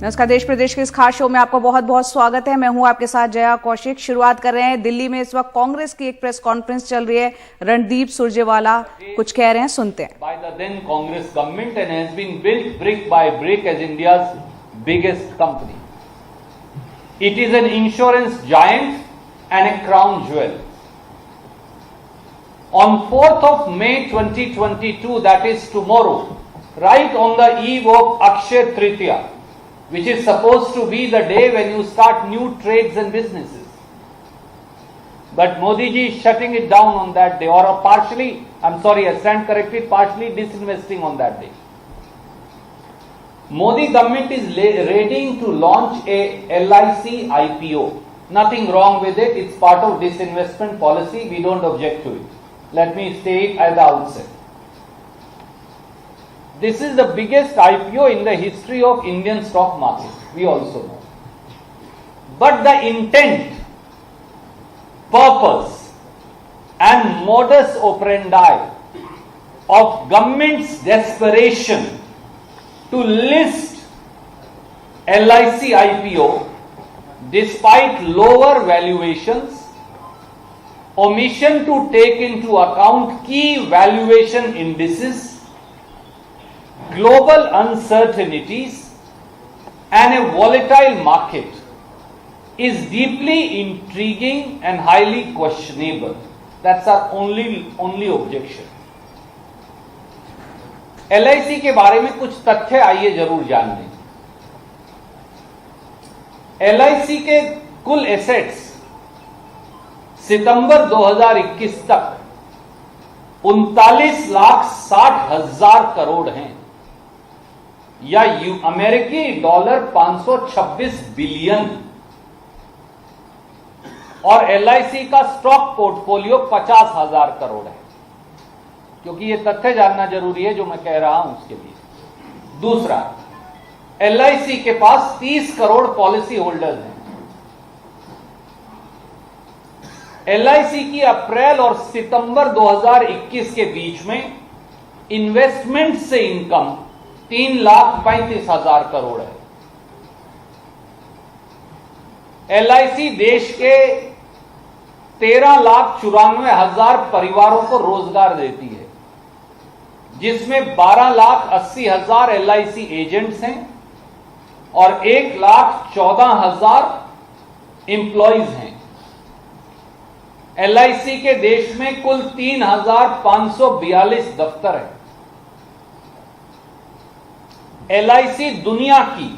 नमस्कार, देश प्रदेश के इस खास शो में आपका बहुत बहुत स्वागत है। मैं हूं आपके साथ जया कौशिक। शुरुआत कर रहे हैं। दिल्ली में इस वक्त कांग्रेस की एक प्रेस कॉन्फ्रेंस चल रही है। रणदीप सुरजेवाला कुछ कह रहे हैं, सुनते हैं। By the then Congress government and has been built brick by brick as India's biggest company. It is an insurance giant and a crown jewel. On 4th of May 2022, that is tomorrow, right on the eve of Akshaya Tritiya, which is supposed to be the day when you start new trades and businesses. But Modi ji is shutting it down on that day, or partially, I stand corrected, partially disinvesting on that day. Modi government is readying to launch a LIC IPO. Nothing wrong with it, it's part of disinvestment policy, we don't object to it. Let me state at the outset. This is the biggest IPO in the history of Indian stock market, we also know. But the intent, purpose and modus operandi of government's desperation to list LIC IPO despite lower valuations, omission to take into account key valuation indices, global uncertainties and a volatile market is deeply intriguing and highly questionable. That's our only objection. LIC के बारे में कुछ तथ्य आइए जरूर जान लें। LIC के कुल एसेट्स सितंबर 2021 तक 39,60,000 करोड़ हैं, या अमेरिकी डॉलर 526 बिलियन, और LIC का स्टॉक पोर्टफोलियो 50,000 करोड़ है। क्योंकि ये तथ्य जानना जरूरी है जो मैं कह रहा हूं उसके लिए। दूसरा, LIC के पास 30 करोड़ पॉलिसी होल्डर्स हैं। LIC की अप्रैल और सितंबर 2021 के बीच में इन्वेस्टमेंट से इनकम 3,35,000 करोड़ है। LIC देश के 13,94,000 परिवारों को रोजगार देती है, जिसमें 12,80,000 LIC एजेंट्स हैं और 1,14,000 एम्प्लॉइज हैं। LIC के देश में कुल 3,542 दफ्तर हैं। LIC दुनिया की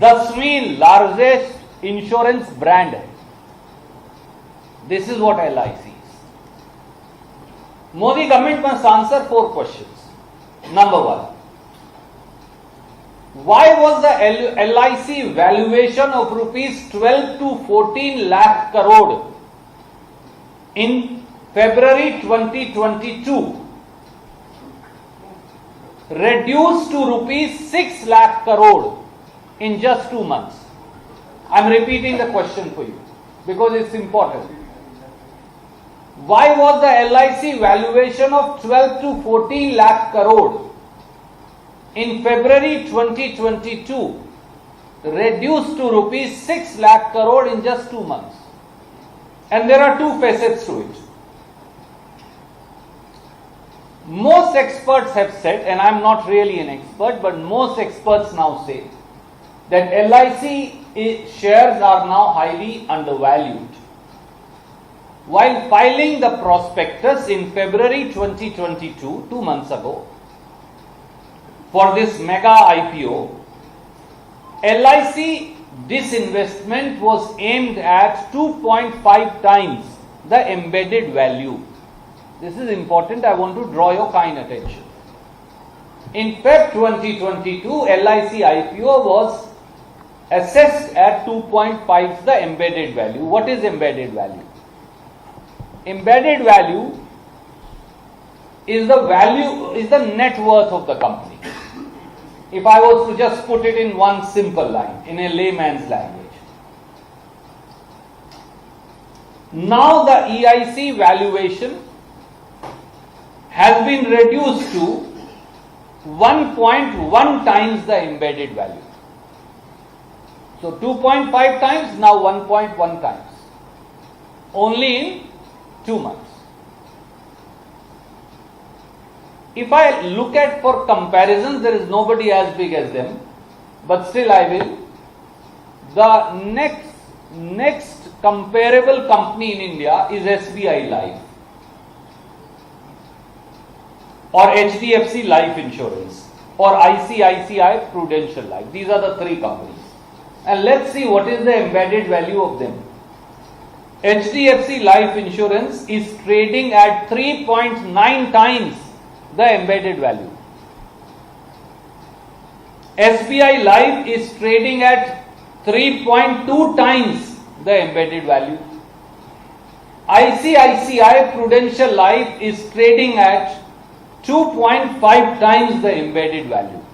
10वीं लार्जेस्ट इंश्योरेंस ब्रांड है। This is what LIC is. Modi government must answer 4 questions. Number 1, why was the LIC valuation of rupees 12 to 14 lakh crore in February 2022 reduced to rupees 6 lakh crore in just 2 months? I'm repeating the question for you because it's important. Why was the LIC valuation of 12 to 14 lakh crore in February 2022 reduced to rupees 6 lakh crore in just 2 months? And there are 2 facets to it. Most experts have said, and I'm not really an expert, but most experts now say that LIC shares are now highly undervalued. While filing the prospectus in February 2022, 2 months ago, for this mega IPO, LIC disinvestment was aimed at 2.5 times the embedded value. This is important. I want to draw your kind attention. In Feb 2022, LIC IPO was assessed at 2.5 the embedded value. What is embedded value? Embedded value is the net worth of the company. If I was to just put it in one simple line, in a layman's language. Now the EIC valuation has been reduced to 1.1 times the embedded value. So 2.5 times, now 1.1 times. Only in 2 months. If I look at for comparisons, there is nobody as big as them, but still I will. The next comparable company in India is SBI Life or HDFC Life Insurance or ICICI Prudential Life. These are the three companies. And let's see what is the embedded value of them. HDFC Life Insurance is trading at 3.9 times the embedded value. SBI Life is trading at 3.2 times the embedded value. ICICI Prudential Life is trading at 2.5 times the embedded value.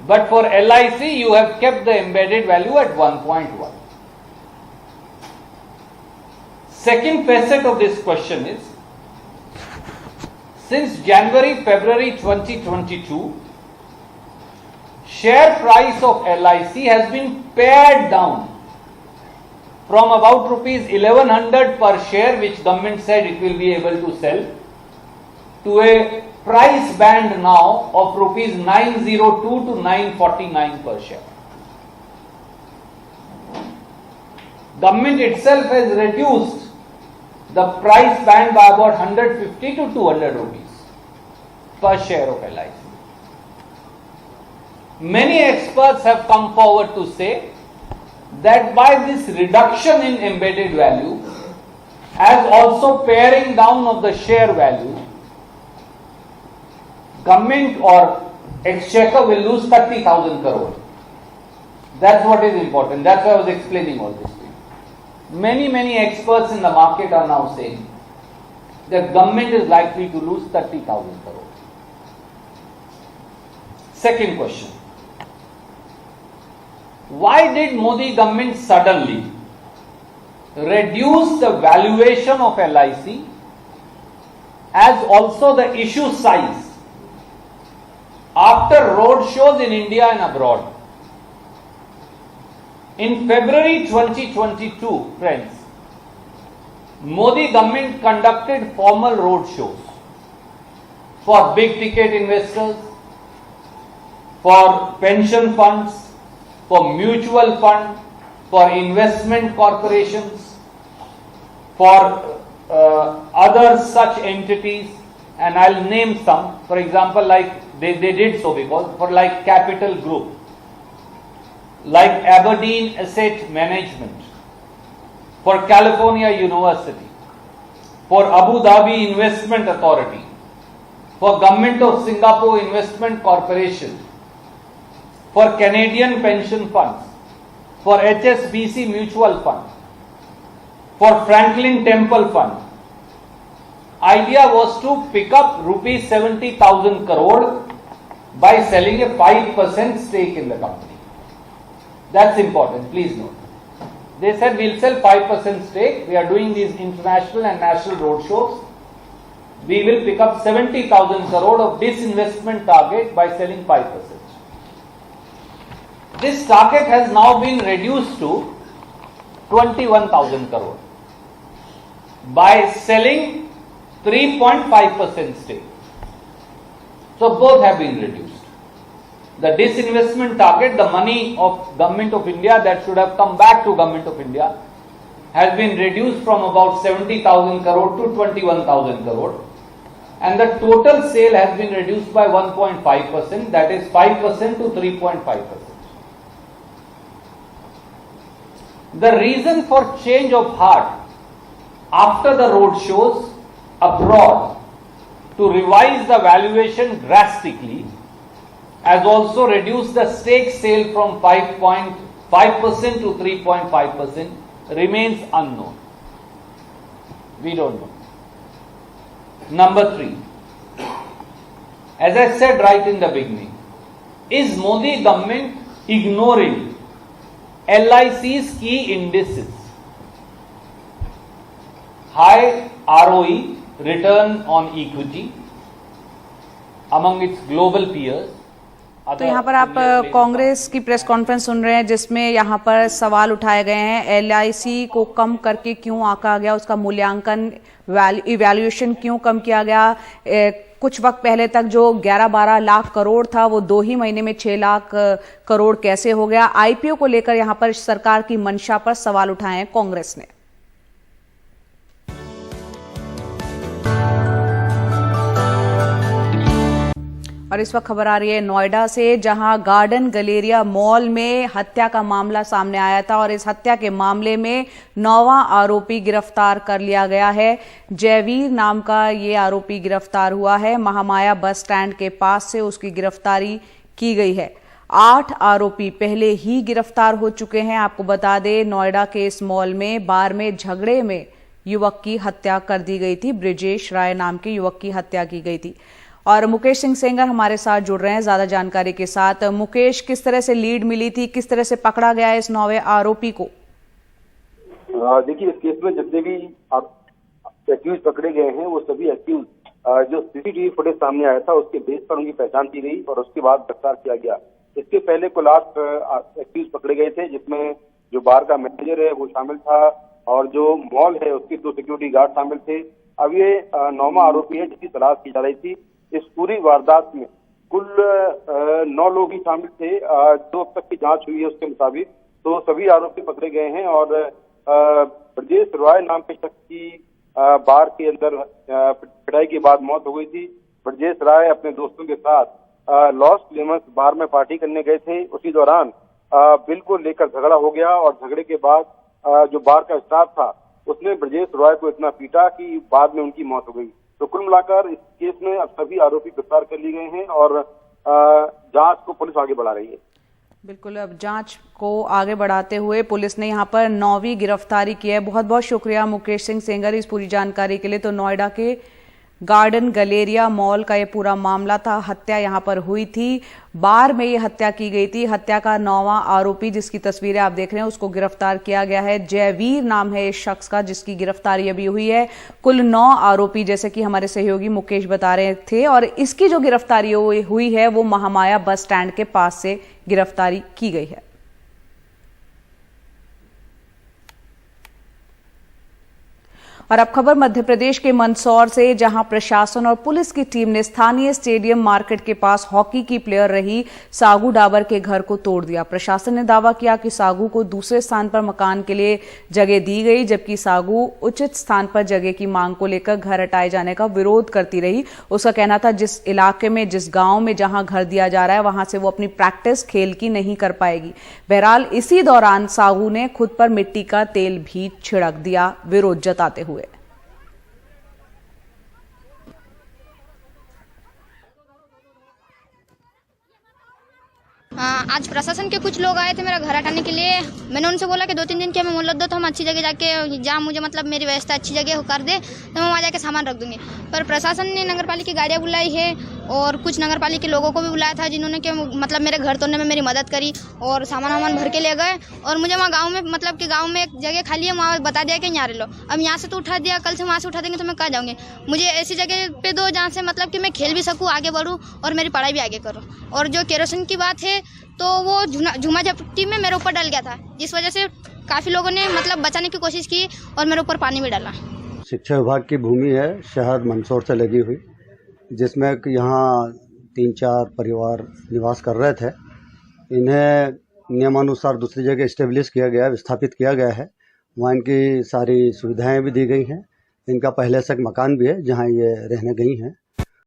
But for LIC, you have kept the embedded value at 1.1. Second facet of this question is, since January-February 2022, share price of LIC has been pared down from about rupees 1100 per share, which government said it will be able to sell, to a price band now of rupees 902 to 949 per share. Government itself has reduced the price band by about 150 to 200 rupees per share of LIC. Many experts have come forward to say that by this reduction in embedded value, as also paring down of the share value, government or exchequer will lose 30,000 crore. That's what is important. That's why I was explaining all this to you. Many experts in the market are now saying that government is likely to lose 30,000 crore. Second question. Why did Modi government suddenly reduce the valuation of LIC as also the issue size after road shows in India and abroad? In February 2022, friends, Modi government conducted formal road shows for big ticket investors, for pension funds, for mutual fund, for investment corporations, for other such entities, and I'll name some. For example, like they did so because for like Capital Group, like Aberdeen Asset Management, for California University, for Abu Dhabi Investment Authority, for Government of Singapore Investment Corporation, for Canadian Pension Funds, for HSBC Mutual Fund, for Franklin Temple Fund. Idea was to pick up rupees 70,000 crore by selling a 5% stake in the company. That's important, please note. They said we'll sell 5% stake. We are doing these international and national road shows. We will pick up 70,000 crore of disinvestment target by selling 5%. This target has now been reduced to 21,000 crore by selling 3.5% stake. So both have been reduced. The disinvestment target, the money of Government of India that should have come back to Government of India, has been reduced from about 70,000 crore to 21,000 crore. And the total sale has been reduced by 1.5%, that is 5% to 3.5%. The reason for change of heart after the road shows abroad to revise the valuation drastically has also reduced the stake sale from 5.5% to 3.5% remains unknown. We don't know. Number 3. As I said right in the beginning, is Modi government ignoring LIC's key indices? High ROE, return on equity, among its global peers, तो यहाँ पर आप कांग्रेस की press conference सुन रहे हैं जिसमें यहाँ पर सवाल उठाए गए हैं, एलआईसी को कम करके क्यों आंका गया, उसका मूल्यांकन इवैल्यूएशन क्यों कम किया गया। कुछ वक्त पहले तक जो 11-12 लाख करोड़ था वो 2 ही महीने में 6 लाख करोड़ कैसे हो गया। आईपीओ को लेकर यहाँ पर सरकार की मंशा पर सवाल उठाए हैं कांग्रेस ने। और इस वक्त खबर आ रही है नोएडा से, जहां गार्डन गैलेरिया मॉल में हत्या का मामला सामने आया था और इस हत्या के मामले में 9वां आरोपी गिरफ्तार कर लिया गया है। जयवीर नाम का ये आरोपी गिरफ्तार हुआ है। महामाया बस स्टैंड के पास से उसकी गिरफ्तारी की गई है। 8 आरोपी पहले ही गिरफ्तार हो चुके हैं। आपको बता दें, नोएडा के इस मॉल में बार में झगड़े में युवक की हत्या कर दी गई थी। ब्रिजेश राय नाम के युवक की हत्या की गई थी। और मुकेश सिंह सेंगर हमारे साथ जुड़ रहे हैं ज्यादा जानकारी के साथ। मुकेश, किस तरह से लीड मिली थी, किस तरह से पकड़ा गया है इस 9वें आरोपी को? देखिए, इस केस में जितने भी एक्यूज पकड़े गए हैं वो सभी एक्यूज जो सीसीटीवी फुटेज सामने आया था उसके बेस पर उनकी पहचान की गई और उसके बाद गिरफ्तार किया गया। इसके पहले कुल 8 एक्यूज पकड़े गए थे, जिसमें जो बार का मैनेजर है वो शामिल था और जो मॉल है उसके 2 सिक्योरिटी गार्ड शामिल थे। अब ये 9वां आरोपी है जिसकी तलाश की जा रही थी। इस पूरी वारदात में कुल 9 लोग ही शामिल थे। जो अब तक की जांच हुई है उसके मुताबिक तो सभी आरोपी पकड़े गए हैं और ब्रजेश रॉय नाम के शख्स की बार के अंदर पिटाई के बाद मौत हो गई थी। ब्रजेश राय अपने दोस्तों के साथ लॉस लेमन्स बार में पार्टी करने गए थे। उसी दौरान बिल को लेकर झगड़ा हो गया और झगड़े के बाद जो बार का स्टाफ था उसने ब्रजेश रॉय को इतना पीटा कि बाद में उनकी मौत हो गई। तो कुल मिलाकर इस केस में अब सभी आरोपी गिरफ्तार कर लिए गए हैं और जांच को पुलिस आगे बढ़ा रही है। बिल्कुल, अब जांच को आगे बढ़ाते हुए पुलिस ने यहाँ पर 9वीं गिरफ्तारी की है। बहुत बहुत शुक्रिया मुकेश सिंह सेंगर इस पूरी जानकारी के लिए। तो नोएडा के गार्डन गैलेरिया मॉल का ये पूरा मामला था। हत्या यहाँ पर हुई थी, बार में ये हत्या की गई थी। हत्या का 9वां आरोपी जिसकी तस्वीरें आप देख रहे हैं उसको गिरफ्तार किया गया है। जयवीर नाम है इस शख्स का जिसकी गिरफ्तारी अभी हुई है। कुल 9 आरोपी जैसे कि हमारे सहयोगी मुकेश बता रहे थे और इसकी जो गिरफ्तारी हुई है वो महामाया बस स्टैंड के पास से गिरफ्तारी की गई है। और अब खबर मध्य प्रदेश के मंदसौर से, जहां प्रशासन और पुलिस की टीम ने स्थानीय स्टेडियम मार्केट के पास हॉकी की प्लेयर रही सागू डाबर के घर को तोड़ दिया। प्रशासन ने दावा किया कि सागू को दूसरे स्थान पर मकान के लिए जगह दी गई, जबकि सागू उचित स्थान पर जगह की मांग को लेकर घर हटाए जाने का विरोध करती रही। उसका कहना था जिस इलाके में, जिस गांव में जहां घर दिया जा रहा है वहां से वो अपनी प्रैक्टिस खेल की नहीं कर पाएगी। बहरहाल इसी दौरान सागू ने खुद पर मिट्टी का तेल भी छिड़क दिया विरोध जताते हुए। आज प्रशासन के कुछ लोग आए थे मेरा घर हटाने के लिए। मैंने उनसे बोला कि 2-3 दिन की हमें मोहलत दो तो हम अच्छी जगह जाके, जहाँ मुझे मतलब मेरी व्यवस्था अच्छी जगह कर दे तो मैं वहाँ जाके सामान रख दूंगी। पर प्रशासन ने नगरपालिका की गाड़ियाँ बुलाई है और कुछ नगरपालिका के लोगों को भी बुलाया था जिन्होंने कि मतलब मेरे घर तोड़ने में मेरी मदद करी और सामान भर के ले गए। और मुझे वहाँ गाँव में मतलब कि गाँव में एक जगह खाली है, वहाँ बता दिया कि यहाँ रह लो। अब यहाँ से तो उठा दिया, कल से वहाँ से उठा देंगे तो मैं कहाँ जाऊँगी। मुझे ऐसी जगह पे दो जहाँ से मतलब कि मैं खेल भी सकूँ, आगे बढ़ूँ और मेरी पढ़ाई भी आगे करूँ। और जो केरोसिन की बात है तो वो झुमा झपटी में मेरे ऊपर डल गया था, जिस वजह से काफ़ी लोगों ने मतलब बचाने की कोशिश की और मेरे ऊपर पानी भी डाला। शिक्षा विभाग की भूमि है शहर मंदसौर से लगी हुई, जिसमें यहाँ 3-4 परिवार निवास कर रहे थे। इन्हें नियमानुसार दूसरी जगह इस्टेब्लिश किया गया, विस्थापित किया गया है। वहाँ इनकी सारी सुविधाएं भी दी गई हैं। इनका पहले से एक मकान भी है जहाँ ये रहने गई हैं।